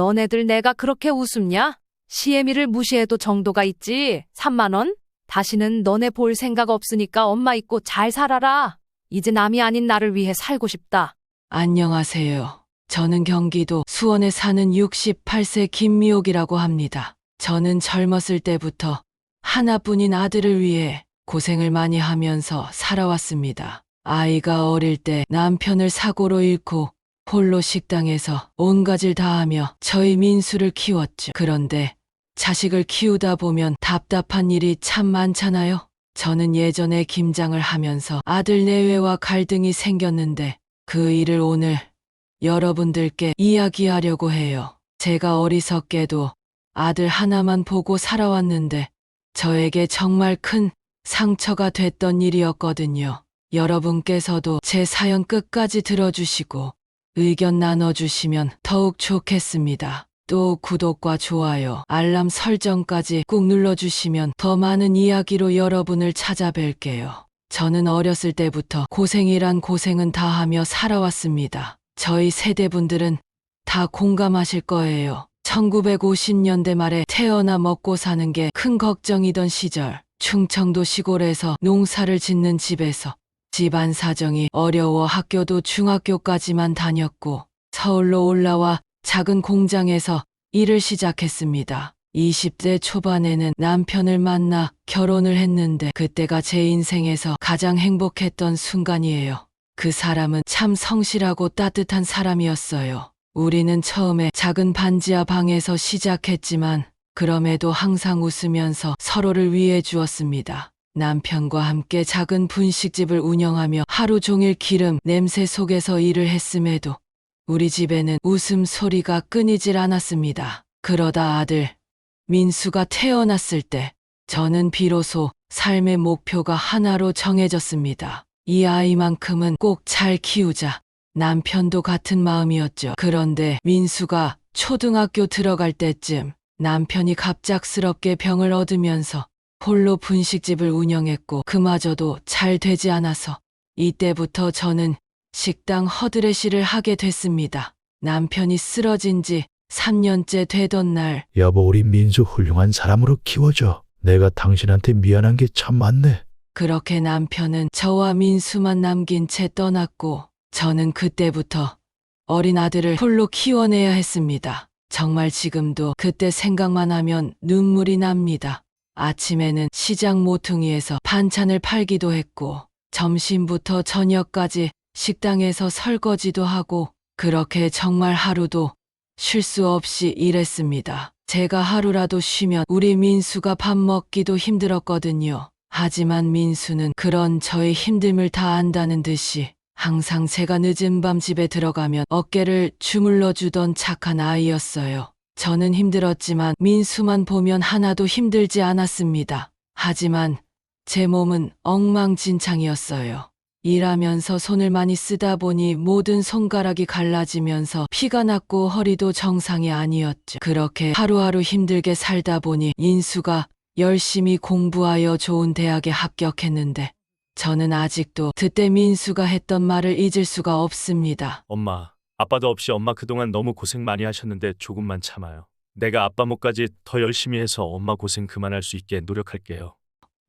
너네들 내가 그렇게 우습냐? 시애미를 무시해도 정도가 있지. 3만 원? 다시는 너네 볼 생각 없으니까 엄마 있고 잘 살아라. 이제 남이 아닌 나를 위해 살고 싶다. 안녕하세요. 저는 경기도 수원에 사는 68세 김미옥이라고 합니다. 저는 젊었을 때부터 하나뿐인 아들을 위해 고생을 많이 하면서 살아왔습니다. 아이가 어릴 때 남편을 사고로 잃고 홀로 식당에서 온가지를 다하며 저희 민수를 키웠죠. 그런데 자식을 키우다 보면 답답한 일이 참 많잖아요. 저는 예전에 김장을 하면서 아들 내외와 갈등이 생겼는데 그 일을 오늘 여러분들께 이야기하려고 해요. 제가 어리석게도 아들 하나만 보고 살아왔는데 저에게 정말 큰 상처가 됐던 일이었거든요. 여러분께서도 제 사연 끝까지 들어주시고 의견 나눠주시면 더욱 좋겠습니다. 또 구독과 좋아요, 알람 설정까지 꾹 눌러주시면 더 많은 이야기로 여러분을 찾아뵐게요. 저는 어렸을 때부터 고생이란 고생은 다 하며 살아왔습니다. 저희 세대분들은 다 공감하실 거예요. 1950년대 말에 태어나 먹고 사는 게 큰 걱정이던 시절, 충청도 시골에서 농사를 짓는 집에서 집안 사정이 어려워 학교도 중학교까지만 다녔고 서울로 올라와 작은 공장에서 일을 시작했습니다. 20대 초반에는 남편을 만나 결혼을 했는데 그때가 제 인생에서 가장 행복했던 순간이에요. 그 사람은 참 성실하고 따뜻한 사람이었어요. 우리는 처음에 작은 반지하 방에서 시작했지만 그럼에도 항상 웃으면서 서로를 위해 주었습니다. 남편과 함께 작은 분식집을 운영하며 하루 종일 기름 냄새 속에서 일을 했음에도 우리 집에는 웃음소리가 끊이질 않았습니다. 그러다 아들 민수가 태어났을 때 저는 비로소 삶의 목표가 하나로 정해졌습니다. 이 아이만큼은 꼭 잘 키우자. 남편도 같은 마음이었죠. 그런데 민수가 초등학교 들어갈 때쯤 남편이 갑작스럽게 병을 얻으면서 홀로 분식집을 운영했고 그마저도 잘 되지 않아서 이때부터 저는 식당 허드렛 일을 하게 됐습니다. 남편이 쓰러진 지 3년째 되던 날, 여보, 우리 민수 훌륭한 사람으로 키워줘. 내가 당신한테 미안한 게 참 많네. 그렇게 남편은 저와 민수만 남긴 채 떠났고 저는 그때부터 어린 아들을 홀로 키워내야 했습니다. 정말 지금도 그때 생각만 하면 눈물이 납니다. 아침에는 시장 모퉁이에서 반찬을 팔기도 했고 점심부터 저녁까지 식당에서 설거지도 하고 그렇게 정말 하루도 쉴 수 없이 일했습니다. 제가 하루라도 쉬면 우리 민수가 밥 먹기도 힘들었거든요. 하지만 민수는 그런 저의 힘듦을 다 안다는 듯이 항상 제가 늦은 밤 집에 들어가면 어깨를 주물러 주던 착한 아이였어요. 저는 힘들었지만 민수만 보면 하나도 힘들지 않았습니다. 하지만 제 몸은 엉망진창이었어요. 일하면서 손을 많이 쓰다 보니 모든 손가락이 갈라지면서 피가 났고 허리도 정상이 아니었죠. 그렇게 하루하루 힘들게 살다 보니 민수가 열심히 공부하여 좋은 대학에 합격했는데 저는 아직도 그때 민수가 했던 말을 잊을 수가 없습니다. 엄마, 아빠도 없이 엄마 그동안 너무 고생 많이 하셨는데 조금만 참아요. 내가 아빠 몫까지 더 열심히 해서 엄마 고생 그만할 수 있게 노력할게요.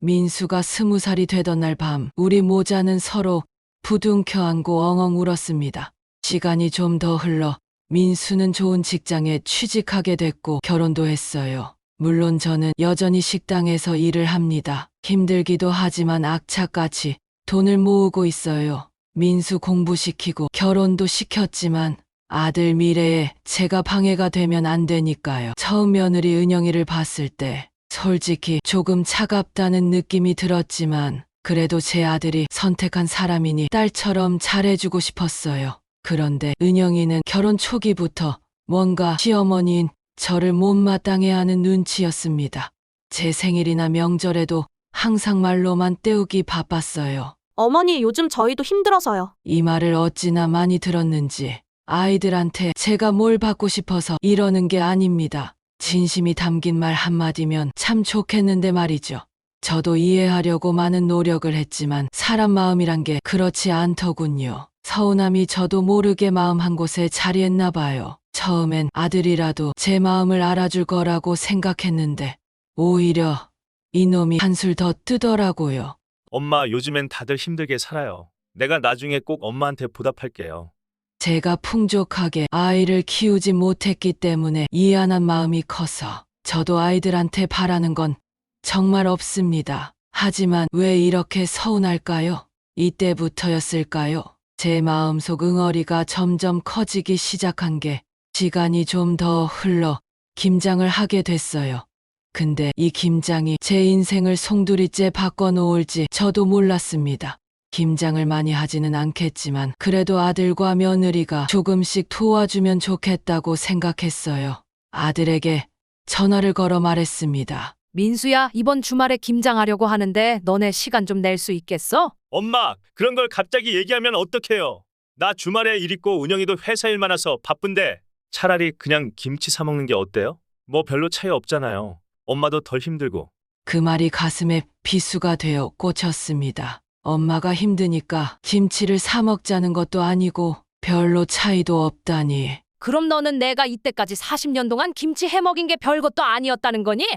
민수가 20살이 되던 날 밤, 우리 모자는 서로 부둥켜 안고 엉엉 울었습니다. 시간이 좀 더 흘러 민수는 좋은 직장에 취직하게 됐고 결혼도 했어요. 물론 저는 여전히 식당에서 일을 합니다. 힘들기도 하지만 악착같이 돈을 모으고 있어요. 민수 공부시키고 결혼도 시켰지만 아들 미래에 제가 방해가 되면 안 되니까요. 처음 며느리 은영이를 봤을 때 솔직히 조금 차갑다는 느낌이 들었지만 그래도 제 아들이 선택한 사람이니 딸처럼 잘해주고 싶었어요. 그런데 은영이는 결혼 초기부터 뭔가 시어머니인 저를 못마땅해 하는 눈치였습니다. 제 생일이나 명절에도 항상 말로만 때우기 바빴어요. 어머니, 요즘 저희도 힘들어서요. 이 말을 어찌나 많이 들었는지 아이들한테 제가 뭘 받고 싶어서 이러는 게 아닙니다. 진심이 담긴 말 한마디면 참 좋겠는데 말이죠. 저도 이해하려고 많은 노력을 했지만 사람 마음이란 게 그렇지 않더군요. 서운함이 저도 모르게 마음 한 곳에 자리했나 봐요. 처음엔 아들이라도 제 마음을 알아줄 거라고 생각했는데 오히려 이놈이 한술 더 뜨더라고요. 엄마, 요즘엔 다들 힘들게 살아요. 내가 나중에 꼭 엄마한테 보답할게요. 제가 풍족하게 아이를 키우지 못했기 때문에 미안한 마음이 커서 저도 아이들한테 바라는 건 정말 없습니다. 하지만 왜 이렇게 서운할까요? 이때부터였을까요? 제 마음속 응어리가 점점 커지기 시작한 게 시간이 좀 더 흘러 김장을 하게 됐어요. 근데 이 김장이 제 인생을 송두리째 바꿔놓을지 저도 몰랐습니다. 김장을 많이 하지는 않겠지만 그래도 아들과 며느리가 조금씩 도와주면 좋겠다고 생각했어요. 아들에게 전화를 걸어 말했습니다. 민수야, 이번 주말에 김장하려고 하는데 너네 시간 좀 낼 수 있겠어? 엄마, 그런 걸 갑자기 얘기하면 어떡해요? 나 주말에 일 있고 은영이도 회사 일 많아서 바쁜데 차라리 그냥 김치 사 먹는 게 어때요? 뭐 별로 차이 없잖아요. 엄마도 덜 힘들고. 그 말이 가슴에 비수가 되어 꽂혔습니다. 엄마가 힘드니까 김치를 사 먹자는 것도 아니고 별로 차이도 없다니. 그럼 너는 내가 이때까지 40년 동안 김치 해먹인 게 별것도 아니었다는 거니?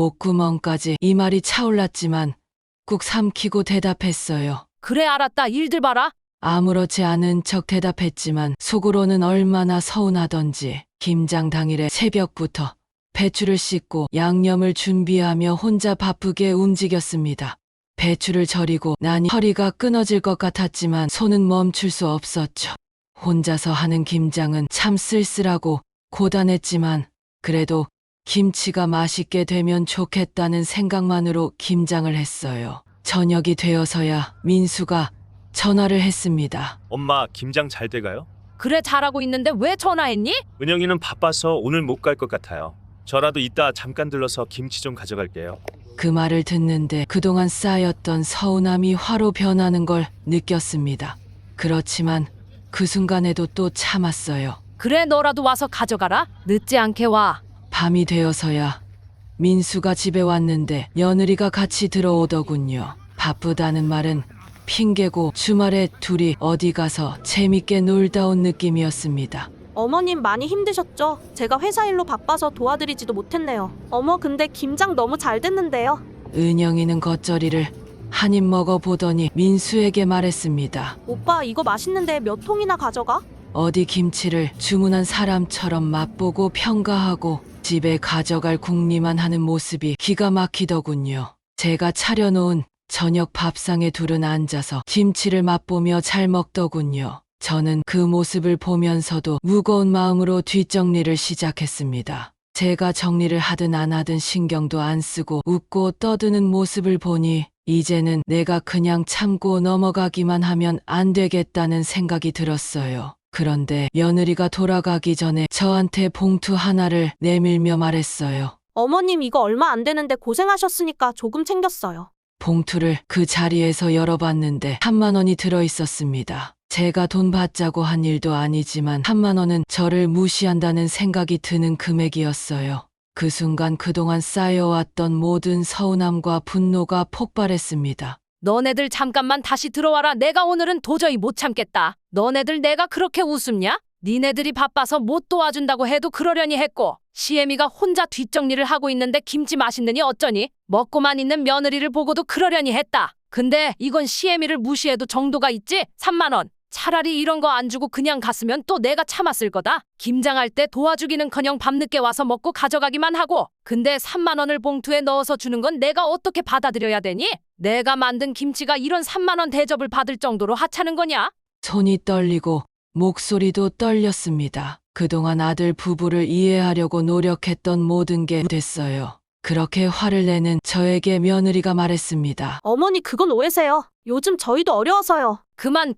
목구멍까지 이 말이 차올랐지만 꾹 삼키고 대답했어요. 그래, 알았다. 일들 봐라. 아무렇지 않은 척 대답했지만 속으로는 얼마나 서운하던지 김장 당일에 새벽부터 배추를 씻고 양념을 준비하며 혼자 바쁘게 움직였습니다. 배추를 절이고 나니 허리가 끊어질 것 같았지만 손은 멈출 수 없었죠. 혼자서 하는 김장은 참 쓸쓸하고 고단했지만 그래도 김치가 맛있게 되면 좋겠다는 생각만으로 김장을 했어요. 저녁이 되어서야 민수가 전화를 했습니다. 엄마, 김장 잘 돼가요? 그래, 잘하고 있는데 왜 전화했니? 은영이는 바빠서 오늘 못 갈 것 같아요. 저라도 이따 잠깐 들러서 김치 좀 가져갈게요. 그 말을 듣는데 그동안 쌓였던 서운함이 화로 변하는 걸 느꼈습니다. 그렇지만 그 순간에도 또 참았어요. 그래, 너라도 와서 가져가라. 늦지 않게 와. 밤이 되어서야 민수가 집에 왔는데 며느리가 같이 들어오더군요. 바쁘다는 말은 핑계고 주말에 둘이 어디 가서 재밌게 놀다 온 느낌이었습니다. 어머님 많이 힘드셨죠? 제가 회사 일로 바빠서 도와드리지도 못했네요. 어머, 근데 김장 너무 잘 됐는데요. 은영이는 겉절이를 한 입 먹어보더니 민수에게 말했습니다. 오빠, 이거 맛있는데 몇 통이나 가져가? 어디 김치를 주문한 사람처럼 맛보고 평가하고 집에 가져갈 궁리만 하는 모습이 기가 막히더군요. 제가 차려놓은 저녁 밥상에 둘은 앉아서 김치를 맛보며 잘 먹더군요. 저는 그 모습을 보면서도 무거운 마음으로 뒷정리를 시작했습니다. 제가 정리를 하든 안 하든 신경도 안 쓰고 웃고 떠드는 모습을 보니 이제는 내가 그냥 참고 넘어가기만 하면 안 되겠다는 생각이 들었어요. 그런데 며느리가 돌아가기 전에 저한테 봉투 하나를 내밀며 말했어요. 어머님, 이거 얼마 안 되는데 고생하셨으니까 조금 챙겼어요. 봉투를 그 자리에서 열어봤는데 3만 원이 들어있었습니다. 제가 돈 받자고 한 일도 아니지만 3만 원은 저를 무시한다는 생각이 드는 금액이었어요. 그 순간 그동안 쌓여왔던 모든 서운함과 분노가 폭발했습니다. 너네들 잠깐만 다시 들어와라. 내가 오늘은 도저히 못 참겠다. 너네들 내가 그렇게 웃음냐? 니네들이 바빠서 못 도와준다고 해도 그러려니 했고, 시애미가 혼자 뒷정리를 하고 있는데 김치 맛있느니 어쩌니? 먹고만 있는 며느리를 보고도 그러려니 했다. 근데 이건 시애미를 무시해도 정도가 있지? 3만 원. 차라리 이런 거 안 주고 그냥 갔으면 또 내가 참았을 거다. 김장할 때 도와주기는커녕 밤늦게 와서 먹고 가져가기만 하고, 근데 3만 원을 봉투에 넣어서 주는 건 내가 어떻게 받아들여야 되니? 내가 만든 김치가 이런 3만 원 대접을 받을 정도로 하찮은 거냐? 손이 떨리고 목소리도 떨렸습니다. 그동안 아들 부부를 이해하려고 노력했던 모든 게 됐어요. 그렇게 화를 내는 저에게 며느리가 말했습니다. 어머니, 그건 오해세요. 요즘 저희도 어려워서요. 그만.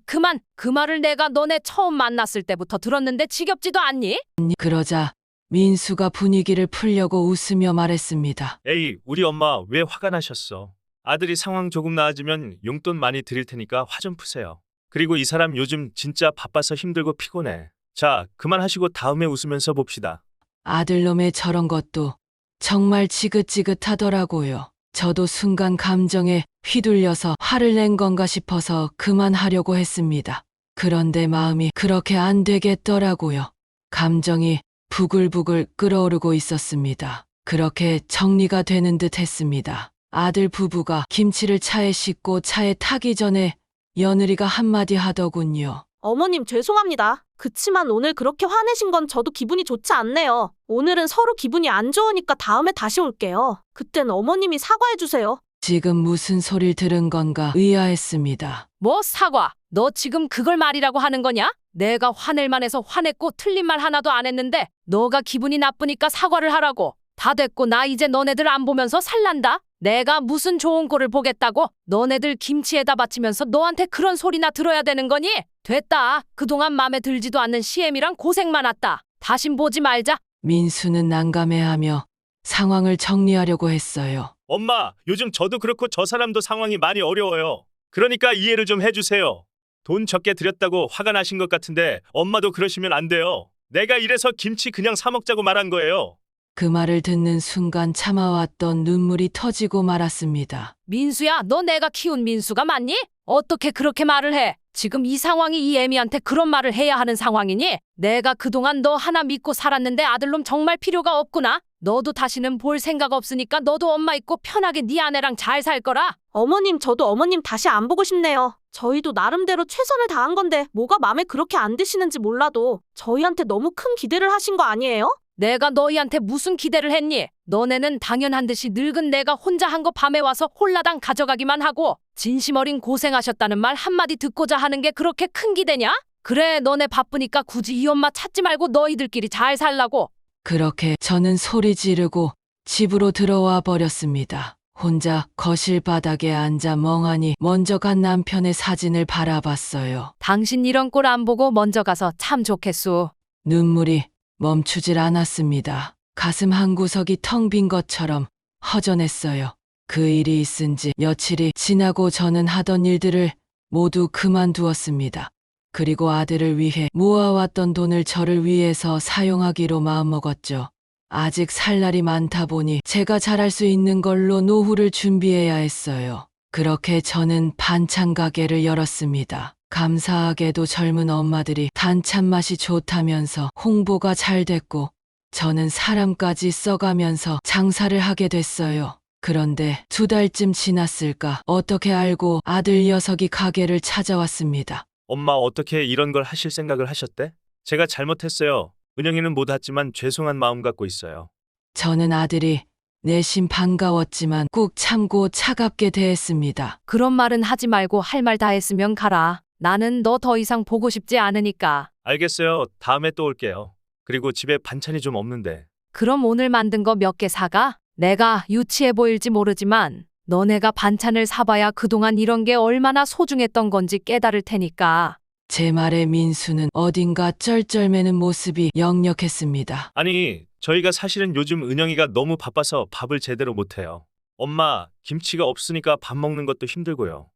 그 말을 내가 너네 처음 만났을 때부터 들었는데 지겹지도 않니? 그러자 민수가 분위기를 풀려고 웃으며 말했습니다. 에이, 우리 엄마 왜 화가 나셨어? 아들이 상황 조금 나아지면 용돈 많이 드릴 테니까 화 좀 푸세요. 그리고 이 사람 요즘 진짜 바빠서 힘들고 피곤해. 자, 그만하시고 다음에 웃으면서 봅시다. 아들놈의 저런 것도 정말 지긋지긋하더라고요. 저도 순간 감정에 휘둘려서 화를 낸 건가 싶어서 그만하려고 했습니다. 그런데 마음이 그렇게 안 되겠더라고요. 감정이 부글부글 끓어오르고 있었습니다. 그렇게 정리가 되는 듯 했습니다. 아들 부부가 김치를 차에 싣고 차에 타기 전에 며느리가 한마디 하더군요. 어머님 죄송합니다. 그치만 오늘 그렇게 화내신 건 저도 기분이 좋지 않네요. 오늘은 서로 기분이 안 좋으니까 다음에 다시 올게요. 그땐 어머님이 사과해주세요. 지금 무슨 소리를 들은 건가 의아했습니다. 뭐 사과? 너 지금 그걸 말이라고 하는 거냐? 내가 화낼 만해서 화냈고 틀린 말 하나도 안 했는데 너가 기분이 나쁘니까 사과를 하라고. 다 됐고 나 이제 너네들 안 보면서 살란다. 내가 무슨 좋은 꼴을 보겠다고? 너네들 김치에다 바치면서 너한테 그런 소리나 들어야 되는 거니? 됐다. 그동안 맘에 들지도 않는 시엠이랑 고생 많았다. 다신 보지 말자. 민수는 난감해하며 상황을 정리하려고 했어요. 엄마, 요즘 저도 그렇고 저 사람도 상황이 많이 어려워요. 그러니까 이해를 좀 해주세요. 돈 적게 들였다고 화가 나신 것 같은데 엄마도 그러시면 안 돼요. 내가 이래서 김치 그냥 사 먹자고 말한 거예요. 그 말을 듣는 순간 참아왔던 눈물이 터지고 말았습니다. 민수야, 너 내가 키운 민수가 맞니? 어떻게 그렇게 말을 해? 지금 이 상황이 이 애미한테 그런 말을 해야 하는 상황이니? 내가 그동안 너 하나 믿고 살았는데 아들놈 정말 필요가 없구나. 너도 다시는 볼 생각 없으니까 너도 엄마 있고 편하게 네 아내랑 잘 살 거라. 어머님 저도 어머님 다시 안 보고 싶네요. 저희도 나름대로 최선을 다한 건데 뭐가 마음에 그렇게 안 드시는지 몰라도 저희한테 너무 큰 기대를 하신 거 아니에요? 내가 너희한테 무슨 기대를 했니? 너네는 당연한 듯이 늙은 내가 혼자 한 거 밤에 와서 홀라당 가져가기만 하고 진심 어린 고생하셨다는 말 한마디 듣고자 하는 게 그렇게 큰 기대냐? 그래, 너네 바쁘니까 굳이 이 엄마 찾지 말고 너희들끼리 잘 살라고. 그렇게 저는 소리 지르고 집으로 들어와 버렸습니다. 혼자 거실 바닥에 앉아 멍하니 먼저 간 남편의 사진을 바라봤어요. 당신 이런 꼴 안 보고 먼저 가서 참 좋겠소. 눈물이 멈추질 않았습니다. 가슴 한 구석이 텅 빈 것처럼 허전했어요. 그 일이 있은 지 며칠이 지나고 저는 하던 일들을 모두 그만두었습니다. 그리고 아들을 위해 모아왔던 돈을 저를 위해서 사용하기로 마음먹었죠. 아직 살 날이 많다 보니 제가 잘할 수 있는 걸로 노후를 준비해야 했어요. 그렇게 저는 반찬 가게를 열었습니다. 감사하게도 젊은 엄마들이 단짠 맛이 좋다면서 홍보가 잘 됐고 저는 사람까지 써가면서 장사를 하게 됐어요. 그런데 2달쯤 지났을까 어떻게 알고 아들 녀석이 가게를 찾아왔습니다. 엄마 어떻게 이런 걸 하실 생각을 하셨대? 제가 잘못했어요. 은영이는 못 왔지만 죄송한 마음 갖고 있어요. 저는 아들이 내심 반가웠지만 꾹 참고 차갑게 대했습니다. 그런 말은 하지 말고 할 말 다 했으면 가라. 나는 너 더 이상 보고 싶지 않으니까. 알겠어요. 다음에 또 올게요. 그리고 집에 반찬이 좀 없는데. 그럼 오늘 만든 거 몇 개 사가? 내가 유치해 보일지 모르지만 너네가 반찬을 사봐야 그동안 이런 게 얼마나 소중했던 건지 깨달을 테니까. 제 말에 민수는 어딘가 쩔쩔매는 모습이 역력했습니다. 아니, 저희가 사실은 요즘 은영이가 너무 바빠서 밥을 제대로 못해요. 엄마, 김치가 없으니까 밥 먹는 것도 힘들고요.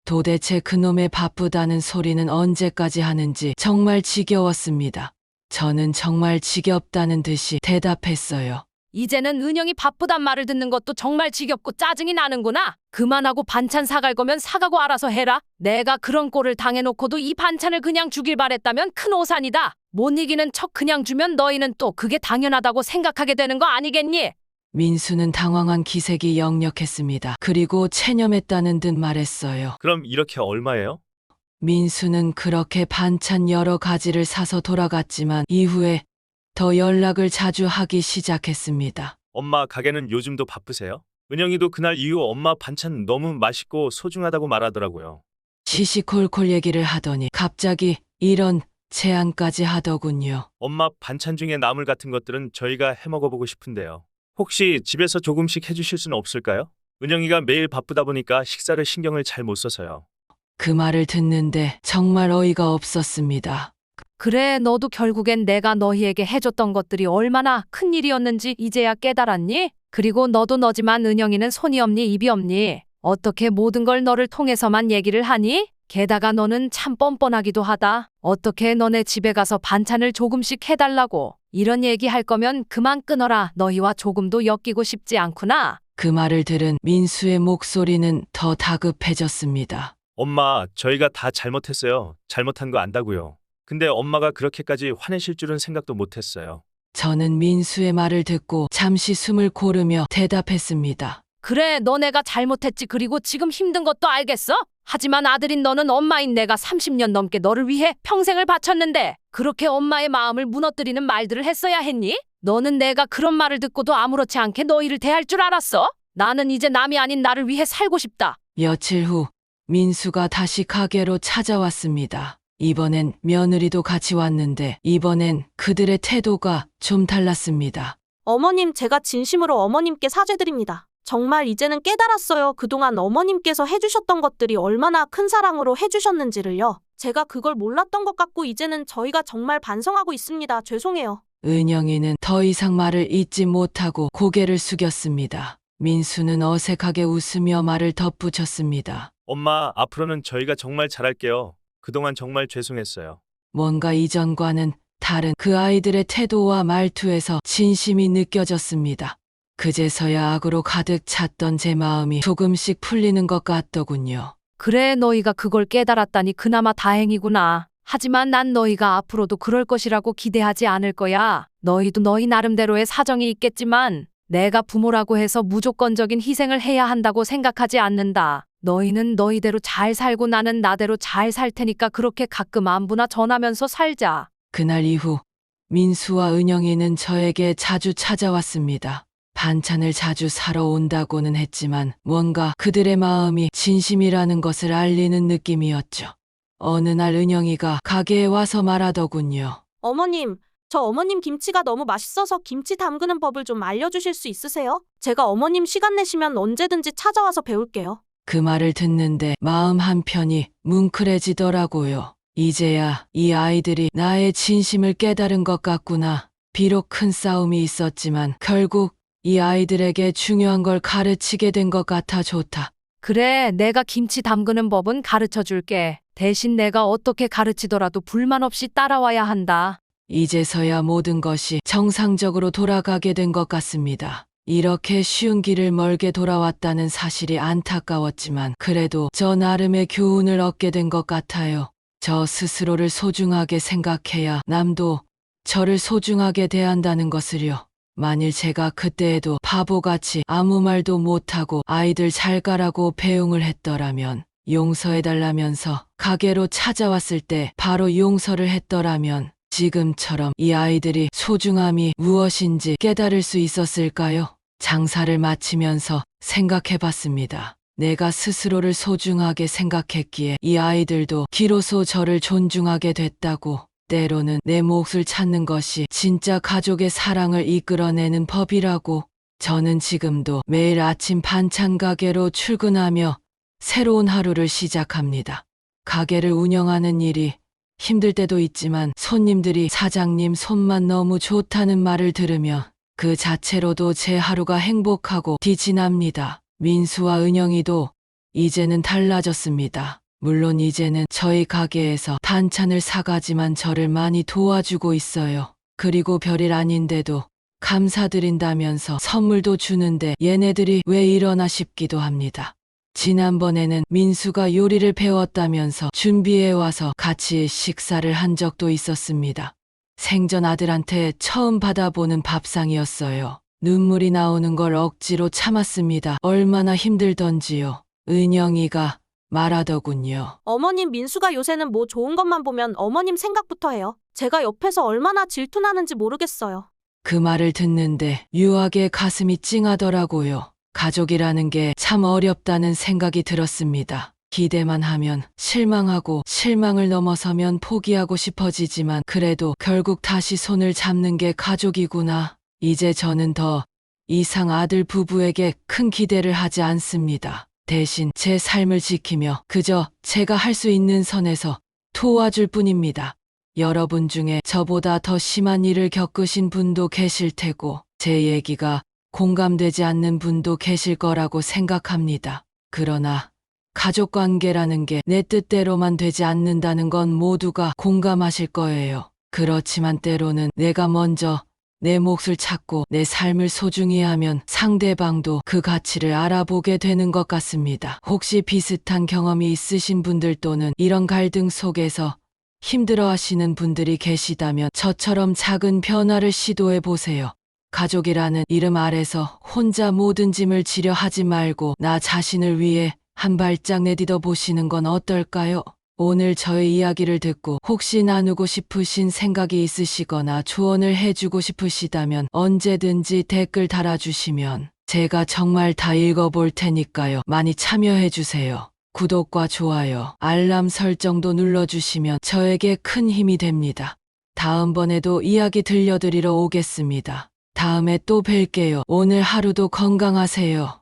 도대체 그놈의 바쁘다는 소리는 언제까지 하는지 정말 지겨웠습니다. 저는 정말 지겹다는 듯이 대답했어요. 이제는 은영이 바쁘단 말을 듣는 것도 정말 지겹고 짜증이 나는구나. 그만하고 반찬 사갈 거면 사가고 알아서 해라. 내가 그런 꼴을 당해놓고도 이 반찬을 그냥 주길 바랬다면 큰 오산이다. 못 이기는 척 그냥 주면 너희는 또 그게 당연하다고 생각하게 되는 거 아니겠니? 민수는 당황한 기색이 역력했습니다. 그리고 체념했다는 듯 말했어요. 그럼 이렇게 얼마예요? 민수는 그렇게 반찬 여러 가지를 사서 돌아갔지만 이후에 더 연락을 자주 하기 시작했습니다. 엄마 가게는 요즘도 바쁘세요? 은영이도 그날 이후 엄마 반찬 너무 맛있고 소중하다고 말하더라고요. 시시콜콜 얘기를 하더니 갑자기 이런 제안까지 하더군요. 엄마 반찬 중에 나물 같은 것들은 저희가 해 먹어보고 싶은데요. 혹시 집에서 조금씩 해주실 수는 없을까요? 은영이가 매일 바쁘다 보니까 식사를 신경을 잘 못 써서요. 그 말을 듣는데 정말 어이가 없었습니다. 그래, 너도 결국엔 내가 너희에게 해줬던 것들이 얼마나 큰 일이었는지 이제야 깨달았니? 그리고 너도 너지만 은영이는 손이 없니 입이 없니? 어떻게 모든 걸 너를 통해서만 얘기를 하니? 게다가 너는 참 뻔뻔하기도 하다. 어떻게 너네 집에 가서 반찬을 조금씩 해달라고. 이런 얘기 할 거면 그만 끊어라. 너희와 조금도 엮이고 싶지 않구나. 그 말을 들은 민수의 목소리는 더 다급해졌습니다. 엄마, 저희가 다 잘못했어요. 잘못한 거 안다고요. 근데 엄마가 그렇게까지 화내실 줄은 생각도 못했어요. 저는 민수의 말을 듣고 잠시 숨을 고르며 대답했습니다. 그래, 너네가 잘못했지. 그리고 지금 힘든 것도 알겠어? 하지만 아들인 너는 엄마인 내가 30년 넘게 너를 위해 평생을 바쳤는데 그렇게 엄마의 마음을 무너뜨리는 말들을 했어야 했니? 너는 내가 그런 말을 듣고도 아무렇지 않게 너희를 대할 줄 알았어? 나는 이제 남이 아닌 나를 위해 살고 싶다. 며칠 후 민수가 다시 가게로 찾아왔습니다. 이번엔 며느리도 같이 왔는데 이번엔 그들의 태도가 좀 달랐습니다. 어머님, 제가 진심으로 어머님께 사죄드립니다. 정말 이제는 깨달았어요. 그동안 어머님께서 해주셨던 것들이 얼마나 큰 사랑으로 해주셨는지를요. 제가 그걸 몰랐던 것 같고 이제는 저희가 정말 반성하고 있습니다. 죄송해요. 은영이는 더 이상 말을 잇지 못하고 고개를 숙였습니다. 민수는 어색하게 웃으며 말을 덧붙였습니다. 엄마, 앞으로는 저희가 정말 잘할게요. 그동안 정말 죄송했어요. 뭔가 이전과는 다른 그 아이들의 태도와 말투에서 진심이 느껴졌습니다. 그제서야 악으로 가득 찼던 제 마음이 조금씩 풀리는 것 같더군요. 그래, 너희가 그걸 깨달았다니 그나마 다행이구나. 하지만 난 너희가 앞으로도 그럴 것이라고 기대하지 않을 거야. 너희도 너희 나름대로의 사정이 있겠지만 내가 부모라고 해서 무조건적인 희생을 해야 한다고 생각하지 않는다. 너희는 너희대로 잘 살고 나는 나대로 잘 살 테니까 그렇게 가끔 안부나 전하면서 살자. 그날 이후 민수와 은영이는 저에게 자주 찾아왔습니다. 반찬을 자주 사러 온다고는 했지만 뭔가 그들의 마음이 진심이라는 것을 알리는 느낌이었죠. 어느 날 은영이가 가게에 와서 말하더군요. 어머님, 저 어머님 김치가 너무 맛있어서 김치 담그는 법을 좀 알려주실 수 있으세요? 제가 어머님 시간 내시면 언제든지 찾아와서 배울게요. 그 말을 듣는데 마음 한편이 뭉클해지더라고요. 이제야 이 아이들이 나의 진심을 깨달은 것 같구나. 비록 큰 싸움이 있었지만 결국 이 아이들에게 중요한 걸 가르치게 된 것 같아 좋다. 그래, 내가 김치 담그는 법은 가르쳐 줄게. 대신 내가 어떻게 가르치더라도 불만 없이 따라와야 한다. 이제서야 모든 것이 정상적으로 돌아가게 된 것 같습니다. 이렇게 쉬운 길을 멀게 돌아왔다는 사실이 안타까웠지만 그래도 저 나름의 교훈을 얻게 된 것 같아요. 저 스스로를 소중하게 생각해야 남도 저를 소중하게 대한다는 것을요. 만일 제가 그때에도 바보같이 아무 말도 못하고 아이들 잘 가라고 배웅을 했더라면, 용서해달라면서 가게로 찾아왔을 때 바로 용서를 했더라면 지금처럼 이 아이들이 소중함이 무엇인지 깨달을 수 있었을까요? 장사를 마치면서 생각해봤습니다. 내가 스스로를 소중하게 생각했기에 이 아이들도 비로소 저를 존중하게 됐다고. 때로는 내 몫을 찾는 것이 진짜 가족의 사랑을 이끌어내는 법이라고. 저는 지금도 매일 아침 반찬 가게로 출근하며 새로운 하루를 시작합니다. 가게를 운영하는 일이 힘들 때도 있지만 손님들이 사장님 손만 너무 좋다는 말을 들으며 그 자체로도 제 하루가 행복하고 빛이 납니다. 민수와 은영이도 이제는 달라졌습니다. 물론 이제는 저희 가게에서 반찬을 사가지만 저를 많이 도와주고 있어요. 그리고 별일 아닌데도 감사드린다면서 선물도 주는데 얘네들이 왜 이러나 싶기도 합니다. 지난번에는 민수가 요리를 배웠다면서 준비해와서 같이 식사를 한 적도 있었습니다. 생전 아들한테 처음 받아보는 밥상이었어요. 눈물이 나오는 걸 억지로 참았습니다. 얼마나 힘들던지요. 은영이가 말하더군요. 어머님, 민수가 요새는 뭐 좋은 것만 보면 어머님 생각부터 해요. 제가 옆에서 얼마나 질투나는지 모르겠어요. 그 말을 듣는데 묘하게 가슴이 찡하더라고요. 가족이라는 게 참 어렵다는 생각이 들었습니다. 기대만 하면 실망하고 실망을 넘어서면 포기하고 싶어지지만 그래도 결국 다시 손을 잡는 게 가족이구나. 이제 저는 더 이상 아들 부부에게 큰 기대를 하지 않습니다. 대신 제 삶을 지키며 그저 제가 할 수 있는 선에서 도와줄 뿐입니다. 여러분 중에 저보다 더 심한 일을 겪으신 분도 계실 테고 제 얘기가 공감되지 않는 분도 계실 거라고 생각합니다. 그러나 가족관계라는 게 내 뜻대로만 되지 않는다는 건 모두가 공감하실 거예요. 그렇지만 때로는 내가 먼저 내 몫을 찾고 내 삶을 소중히 하면 상대방도 그 가치를 알아보게 되는 것 같습니다. 혹시 비슷한 경험이 있으신 분들 또는 이런 갈등 속에서 힘들어 하시는 분들이 계시다면 저처럼 작은 변화를 시도해 보세요. 가족이라는 이름 아래서 혼자 모든 짐을 지려 하지 말고 나 자신을 위해 한 발짝 내딛어 보시는 건 어떨까요? 오늘 저의 이야기를 듣고 혹시 나누고 싶으신 생각이 있으시거나 조언을 해주고 싶으시다면 언제든지 댓글 달아주시면 제가 정말 다 읽어볼 테니까요. 많이 참여해주세요. 구독과 좋아요, 알람 설정도 눌러주시면 저에게 큰 힘이 됩니다. 다음번에도 이야기 들려드리러 오겠습니다. 다음에 또 뵐게요. 오늘 하루도 건강하세요.